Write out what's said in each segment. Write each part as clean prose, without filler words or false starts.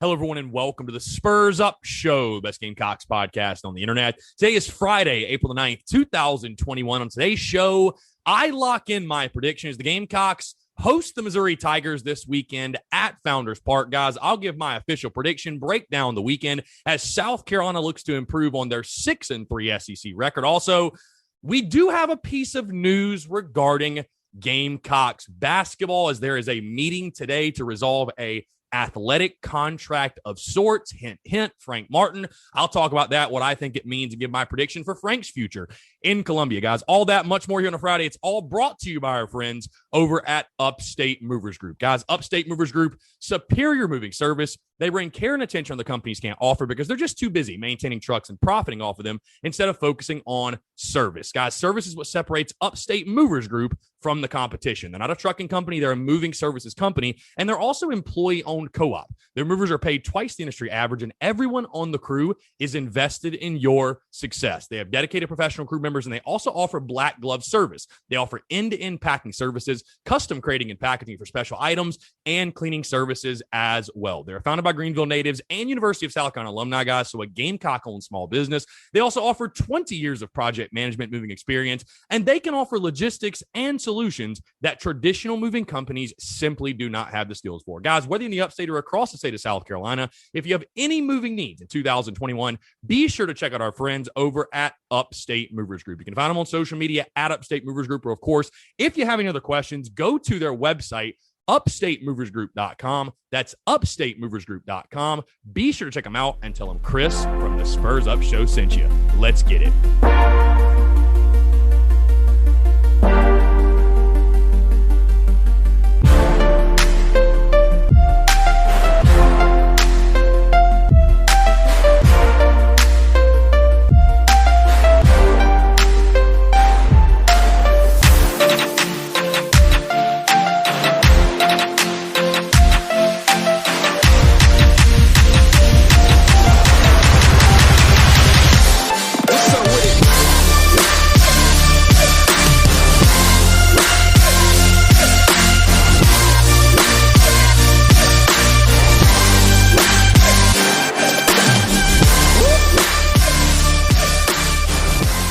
Hello, everyone, and welcome to the Spurs Up Show, best Gamecocks podcast on the internet. Today is Friday, April the 9th, 2021. On today's show, I lock in my predictions. The Gamecocks host the Missouri Tigers this weekend at Founders Park. Guys, I'll give my official prediction, break down the weekend as South Carolina looks to improve on their 6-3 SEC record. Also, we do have a piece of news regarding Gamecocks basketball as there is a meeting today to resolve a athletic contract of sorts. Hint, hint, Frank Martin. I'll talk about that, what I think it means, and give my prediction for Frank's future in Columbia, guys. All that, much more here on a Friday. It's all brought to you by our friends over at Upstate Movers Group. Guys, Upstate Movers Group, superior moving service. They bring care and attention the companies can't offer because they're just too busy maintaining trucks and profiting off of them instead of focusing on service. Guys, service is what separates Upstate Movers Group from the competition. They're not a trucking company. They're a moving services company, and they're also employee-owned co-op. Their movers are paid twice the industry average, and everyone on the crew is invested in your success. They have dedicated professional crew members, and they also offer black glove service. They offer end-to-end packing services, custom crating and packaging for special items, and cleaning services as well. They're founded by Greenville natives and University of South Carolina alumni, guys, so a Gamecock-owned small business. They also offer 20 years of project management moving experience, and they can offer logistics and solutions that traditional moving companies simply do not have the skills for. Guys, whether in the upstate or across the state of South Carolina, if you have any moving needs in 2021, be sure to check out our friends over at Upstate Movers Group. You can find them on social media at Upstate Movers Group, or of course, if you have any other questions, go to their website, upstatemoversgroup.com. That's upstatemoversgroup.com. Be sure to check them out and tell them Chris from the Spurs Up Show sent you. Let's get it.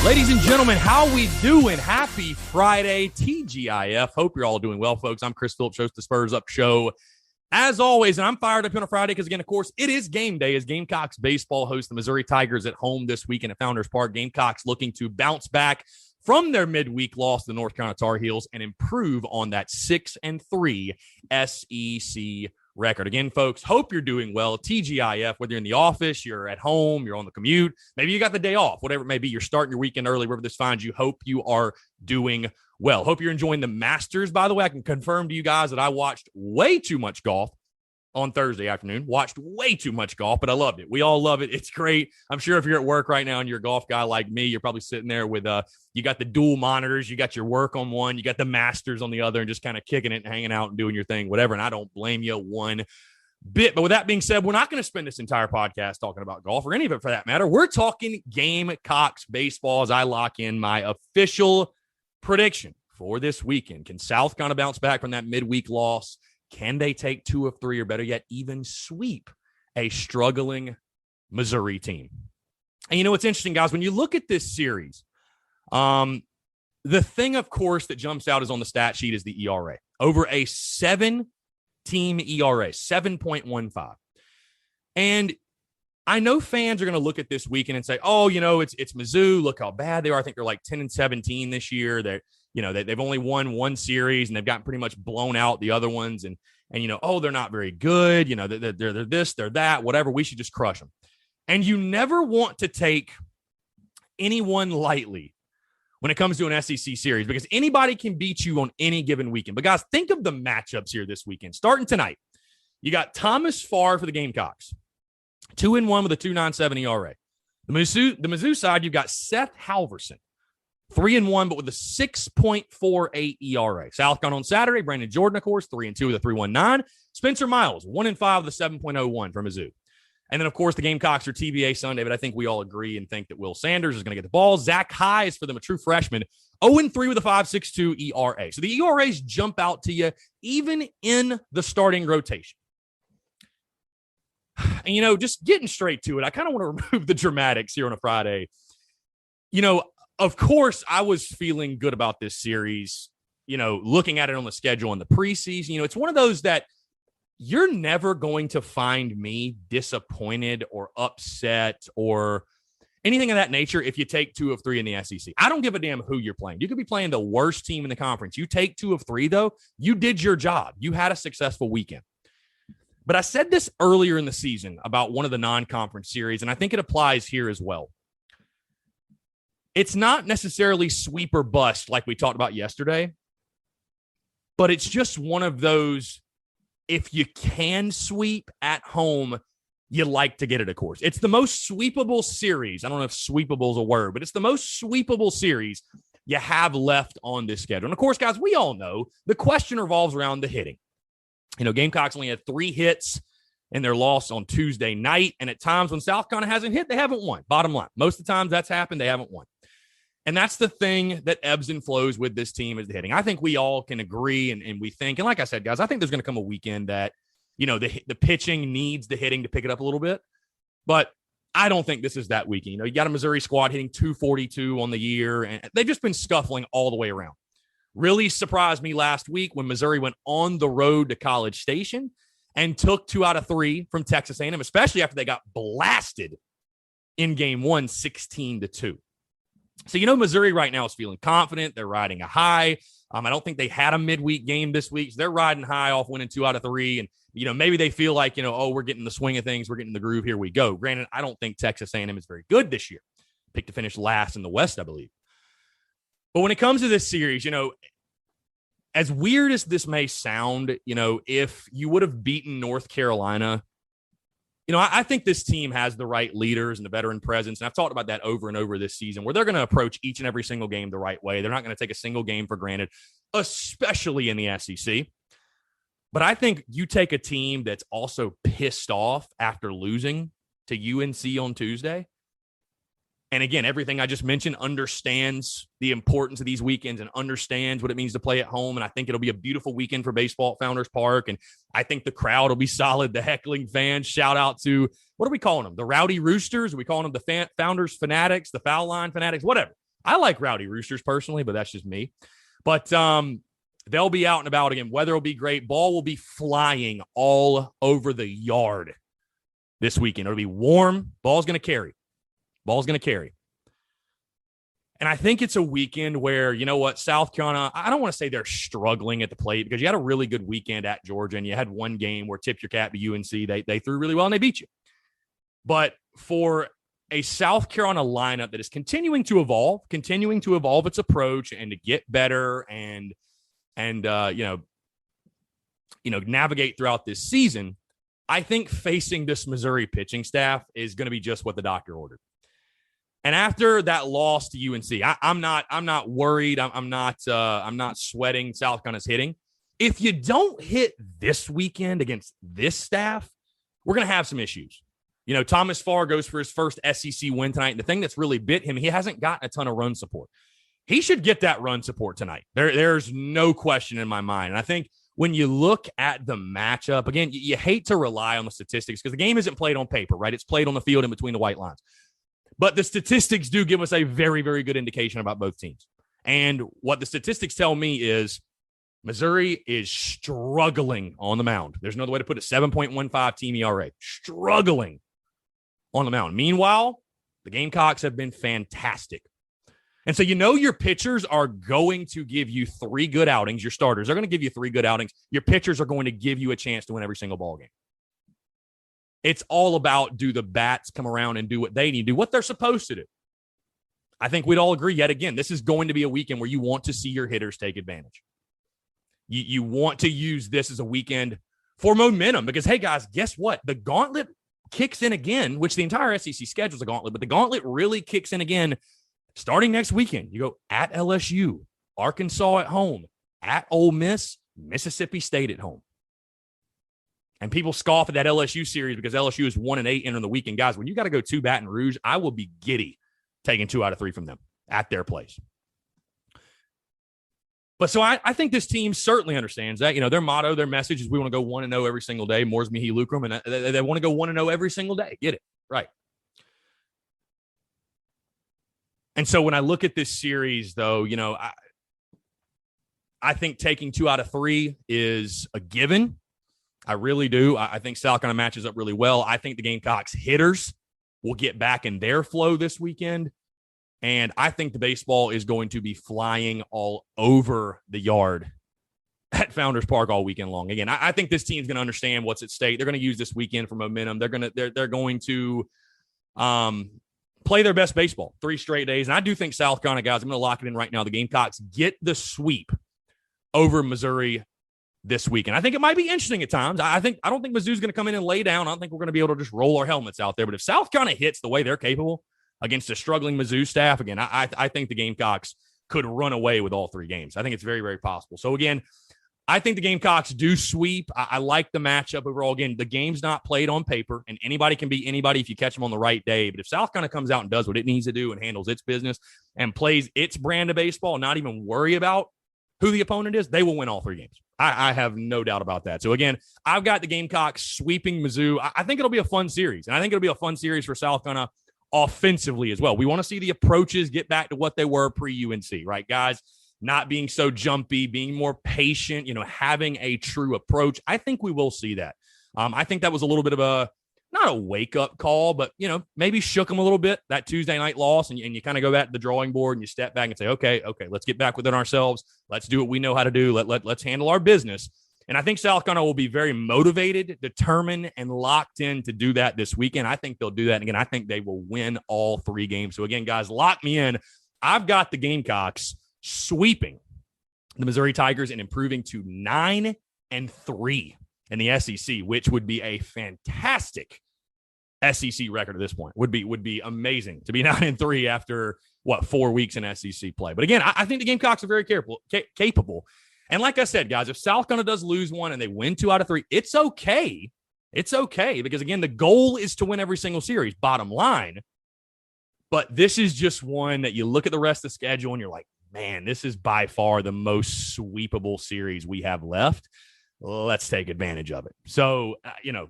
Ladies and gentlemen, how we doing? Happy Friday, TGIF. Hope you're all doing well, folks. I'm Chris Phillips, host of the Spurs Up Show. As always, and I'm fired up on a Friday because, again, of course, it is game day as Gamecocks baseball hosts the Missouri Tigers at home this weekend at Founders Park. Gamecocks looking to bounce back from their midweek loss to the North Carolina Tar Heels and improve on that 6-3 SEC record. Again, folks, hope you're doing well. TGIF, whether you're in the office, you're at home, you're on the commute, maybe you got the day off, whatever it may be, you're starting your weekend early, wherever this finds you, hope you are doing well. Hope you're enjoying the Masters. By the way, I can confirm to you guys that I watched way too much golf on Thursday afternoon. Watched way too much golf, but I loved it. We all love it. It's great. I'm sure if you're at work right now and you're a golf guy like me, you're probably sitting there with you got the dual monitors, you got your work on one, you got the Masters on the other, and just kind of kicking it and hanging out and doing your thing, whatever. And I don't blame you one bit. But with that being said, we're not going to spend this entire podcast talking about golf or any of it for that matter. We're talking Gamecocks baseball as I lock in my official prediction for this weekend. Can South Carolina bounce back from that midweek loss? Can they take 2 of 3, or better yet, even sweep a struggling Missouri team? And you know what's interesting, guys? When you look at this series, the thing, of course, that jumps out is on the stat sheet is the ERA. Over a 7-team ERA, 7.15. And I know fans are going to look at this weekend and say, oh, you know, it's Mizzou. Look how bad they are. I think they're like 10-17 this year. They've only won one series and they've gotten pretty much blown out the other ones. And they're not very good. You know, they're this, they're that, whatever. We should just crush them. And you never want to take anyone lightly when it comes to an SEC series because anybody can beat you on any given weekend. But guys, think of the matchups here this weekend. Starting tonight, you got Thomas Farr for the Gamecocks, 2-1 with a 2.97 ERA. The Mizzou side, you've got Seth Halverson, 3-1, but with a 6.48 ERA. South Carolina on Saturday, Brandon Jordan, of course, 3-2 with a 3.19. Spencer Miles, 1-5 with a 7.01 from Mizzou. And then, of course, the Gamecocks are TBA Sunday, but I think we all agree and think that Will Sanders is going to get the ball. Zach High is for them, a true freshman, 0-3 with a 5.62 ERA. So the ERAs jump out to you even in the starting rotation. just getting straight to it, I kind of want to remove the dramatics here on a Friday. Of course, I was feeling good about this series, looking at it on the schedule in the preseason. It's one of those that you're never going to find me disappointed or upset or anything of that nature if you take 2 of 3 in the SEC. I don't give a damn who you're playing. You could be playing the worst team in the conference. You take 2 of 3, though, you did your job. You had a successful weekend. But I said this earlier in the season about one of the non-conference series, and I think it applies here as well. It's not necessarily sweep or bust like we talked about yesterday, but it's just one of those, if you can sweep at home, you like to get it, of course. It's the most sweepable series. I don't know if sweepable is a word, but it's the most sweepable series you have left on this schedule. And, of course, guys, we all know the question revolves around the hitting. Gamecocks only had 3 hits in their loss on Tuesday night, and at times when South Carolina hasn't hit, they haven't won. Bottom line, most of the times that's happened, they haven't won. And that's the thing that ebbs and flows with this team is the hitting. I think we all can agree, and we think, and like I said, guys, I think there's going to come a weekend that, the pitching needs the hitting to pick it up a little bit. But I don't think this is that weekend. You got a Missouri squad hitting 242 on the year, and they've just been scuffling all the way around. Really surprised me last week when Missouri went on the road to College Station and took 2 out of 3 from Texas A&M, especially after they got blasted in game 1, 16-2. So, Missouri right now is feeling confident. They're riding a high. I don't think they had a midweek game this week. So they're riding high off winning 2 out of 3. And, maybe they feel like, we're getting the swing of things. We're getting the groove. Here we go. Granted, I don't think Texas A&M is very good this year. Picked to finish last in the West, I believe. But when it comes to this series, as weird as this may sound, if you would have beaten North Carolina, I think this team has the right leaders and the veteran presence. And I've talked about that over and over this season, where they're going to approach each and every single game the right way. They're not going to take a single game for granted, especially in the SEC. But I think you take a team that's also pissed off after losing to UNC on Tuesday. And again, everything I just mentioned, understands the importance of these weekends and understands what it means to play at home. And I think it'll be a beautiful weekend for baseball at Founders Park. And I think the crowd will be solid. The heckling fans, shout out to, what are we calling them? The Rowdy Roosters? Are we calling them the Founders Fanatics, the Foul Line Fanatics, whatever. I like Rowdy Roosters personally, but that's just me. But they'll be out and about again. Weather will be great. Ball will be flying all over the yard this weekend. It'll be warm. Ball's going to carry. And I think it's a weekend where, South Carolina, I don't want to say they're struggling at the plate, because you had a really good weekend at Georgia and you had one game where tip your cap to UNC. They threw really well and they beat you. But for a South Carolina lineup that is continuing to evolve its approach and to get better and navigate throughout this season, I think facing this Missouri pitching staff is going to be just what the doctor ordered. And after that loss to UNC, I'm not worried. I'm not sweating South Carolina's hitting. If you don't hit this weekend against this staff, we're going to have some issues. Thomas Farr goes for his first SEC win tonight. And the thing that's really bit him, he hasn't gotten a ton of run support. He should get that run support tonight. There's no question in my mind. And I think when you look at the matchup, again, you hate to rely on the statistics because the game isn't played on paper, right? It's played on the field in between the white lines. But the statistics do give us a very, very good indication about both teams. And what the statistics tell me is Missouri is struggling on the mound. There's another way to put it, 7.15 team ERA. Struggling on the mound. Meanwhile, the Gamecocks have been fantastic. And so your pitchers are going to give you 3 good outings. Your starters are going to give you 3 good outings. Your pitchers are going to give you a chance to win every single ball game. It's all about, do the bats come around and do what they need to do, what they're supposed to do. I think we'd all agree, yet again, this is going to be a weekend where you want to see your hitters take advantage. You want to use this as a weekend for momentum because, hey, guys, guess what? The gauntlet kicks in again, which the entire SEC schedule is a gauntlet, but the gauntlet really kicks in again starting next weekend. You go at LSU, Arkansas at home, at Ole Miss, Mississippi State at home. And people scoff at that LSU series because LSU is 1-8 entering the weekend. Guys, when you got to go to Baton Rouge, I will be giddy taking 2 out of 3 from them at their place. But so I think this team certainly understands that. Their motto, their message is we want to go 1-0 every single day. Mors mihi lucrum. And they want to go 1-0 every single day. Get it? Right. And so when I look at this series, though, I think taking 2 out of 3 is a given. I really do. I think South Carolina matches up really well. I think the Gamecocks hitters will get back in their flow this weekend. And I think the baseball is going to be flying all over the yard at Founders Park all weekend long. Again, I think this team's going to understand what's at stake. They're going to use this weekend for momentum. They're going to play their best baseball 3 straight days. And I do think South Carolina, guys, I'm going to lock it in right now. The Gamecocks get the sweep over Missouri this weekend. I think it might be interesting at times. I don't think Mizzou's going to come in and lay down. I don't think we're going to be able to just roll our helmets out there. But if South Carolina hits the way they're capable against a struggling Mizzou staff, again, I think the Gamecocks could run away with all 3 games. I think it's very, very possible. So, again, I think the Gamecocks do sweep. I like the matchup overall. Again, the game's not played on paper, and anybody can beat anybody if you catch them on the right day. But if South Carolina comes out and does what it needs to do and handles its business and plays its brand of baseball, not even worry about who the opponent is, they will win all 3 games. I have no doubt about that. So, again, I've got the Gamecocks sweeping Mizzou. I think it'll be a fun series, and I think it'll be a fun series for South Carolina offensively as well. We want to see the approaches get back to what they were pre-UNC, right, guys? Not being so jumpy, being more patient, having a true approach. I think we will see that. I think that was a little bit of not a wake-up call, but, maybe shook them a little bit, that Tuesday night loss, and you kind of go back to the drawing board and you step back and say, okay, let's get back within ourselves. Let's do what we know how to do. Let's handle our business. And I think South Carolina will be very motivated, determined, and locked in to do that this weekend. I think they'll do that. And again, I think they will win all 3 games. So again, guys, lock me in. I've got the Gamecocks sweeping the Missouri Tigers and improving to 9-3 in the SEC, which would be a fantastic SEC record at this point. Would be amazing to be 9-3 after 4 weeks in SEC play. But again, I think the Gamecocks are very capable. And like I said, guys, if South Carolina does lose one and they win 2 out of 3, it's okay. It's okay because, again, the goal is to win every single series, bottom line. But this is just one that you look at the rest of the schedule and you're like, man, this is by far the most sweepable series we have left. Let's take advantage of it. So,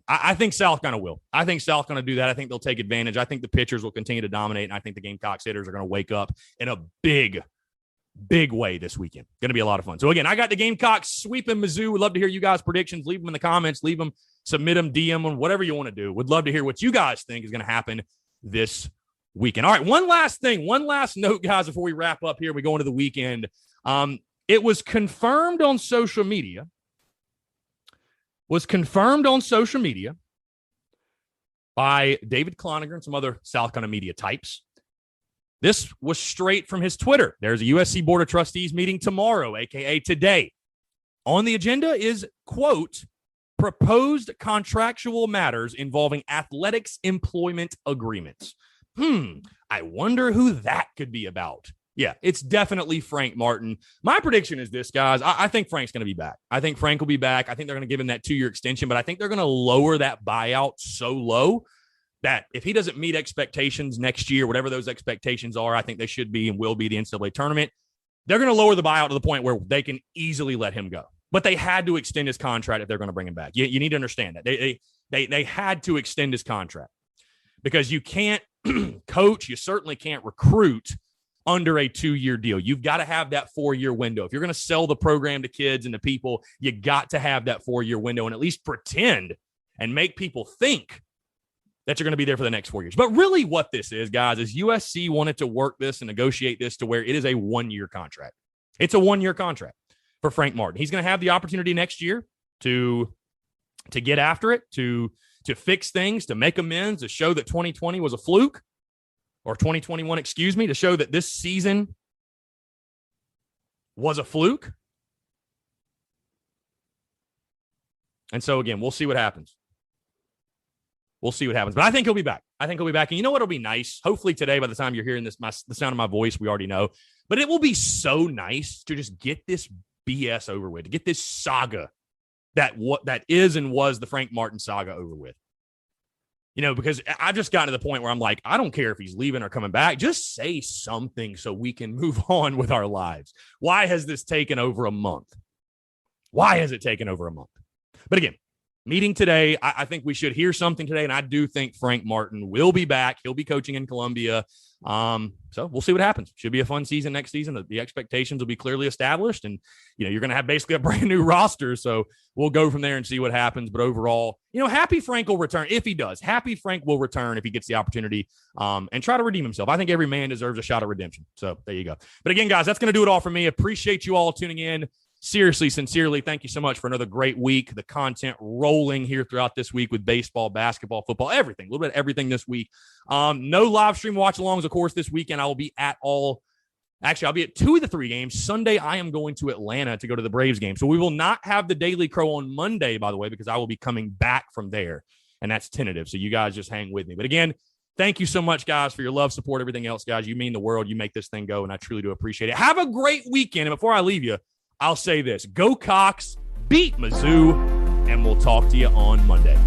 I think South Carolina will. I think South Carolina do that. I think they'll take advantage. I think the pitchers will continue to dominate, and I think the Gamecocks hitters are going to wake up in a big way this weekend. Going to be a lot of fun. So, again, I got the Gamecocks sweeping Mizzou. Would love to hear you guys' predictions. Leave them in the comments. Leave them, submit them, DM them, whatever you want to do. Would love to hear what you guys think is going to happen this weekend. All right, one last note, guys, before we wrap up here. We go into the weekend. It was confirmed on social media. By David Cloninger and some other South Carolina media types. This was straight from his Twitter. There's a USC Board of Trustees meeting tomorrow, a.k.a. today. On the agenda is, quote, proposed contractual matters involving athletics employment agreements. I wonder who that could be about. Yeah, it's definitely Frank Martin. My prediction is this, guys. I think Frank's going to be back. I think Frank will be back. I think they're going to give him that 2-year extension, but I think they're going to lower that buyout so low that if he doesn't meet expectations next year, whatever those expectations are, I think they should be and will be the NCAA tournament, they're going to lower the buyout to the point where they can easily let him go. But they had to extend his contract if they're going to bring him back. You need to understand that. They had to extend his contract because you can't coach, you certainly can't recruit under a 2-year deal. You've got to have that 4-year window. If you're going to sell the program to kids and to people, you got to have that 4-year window and at least pretend and make people think that you're going to be there for the next 4 years. But really what this is, guys, is USC wanted to work this and negotiate this to where it is a 1-year contract. It's a 1-year contract for Frank Martin. He's going to have the opportunity next year to get after it, to fix things, to make amends, to show that 2020 was a fluke. Or 2021, to show that this season was a fluke. And so, again, we'll see what happens. But I think he'll be back. And you know what will be nice? Hopefully today, by the time you're hearing this, the sound of my voice, we already know. But it will be so nice to just get this BS over with, to get this saga that is and was the Frank Martin saga over with. Because I've just gotten to the point where I'm like, I don't care if he's leaving or coming back. Just say something so we can move on with our lives. Why has this taken over a month? Why has it taken over a month? But again, meeting today, I think we should hear something today, and I do think Frank Martin will be back. He'll be coaching in Columbia. So we'll see what happens. Should be a fun season next season. The expectations will be clearly established, and you're going to have basically a brand new roster. So we'll go from there and see what happens. But overall, happy Frank will return if he does. Happy Frank will return if he gets the opportunity and try to redeem himself. I think every man deserves a shot at redemption. So there you go. But again, guys, that's going to do it all for me. Appreciate you all tuning in. Seriously, sincerely, thank you so much for another great week. The content rolling here throughout this week with baseball, basketball, football, everything, a little bit of everything this week. No live stream watch-alongs, of course, this weekend. I'll be at 2 of the 3 games. Sunday, I am going to Atlanta to go to the Braves game. So we will not have the Daily Crow on Monday, by the way, because I will be coming back from there, and that's tentative. So you guys just hang with me. But again, thank you so much, guys, for your love, support, everything else, guys. You mean the world. You make this thing go, and I truly do appreciate it. Have a great weekend. And before I leave you, I'll say this. Go Cox, beat Mizzou, and we'll talk to you on Monday.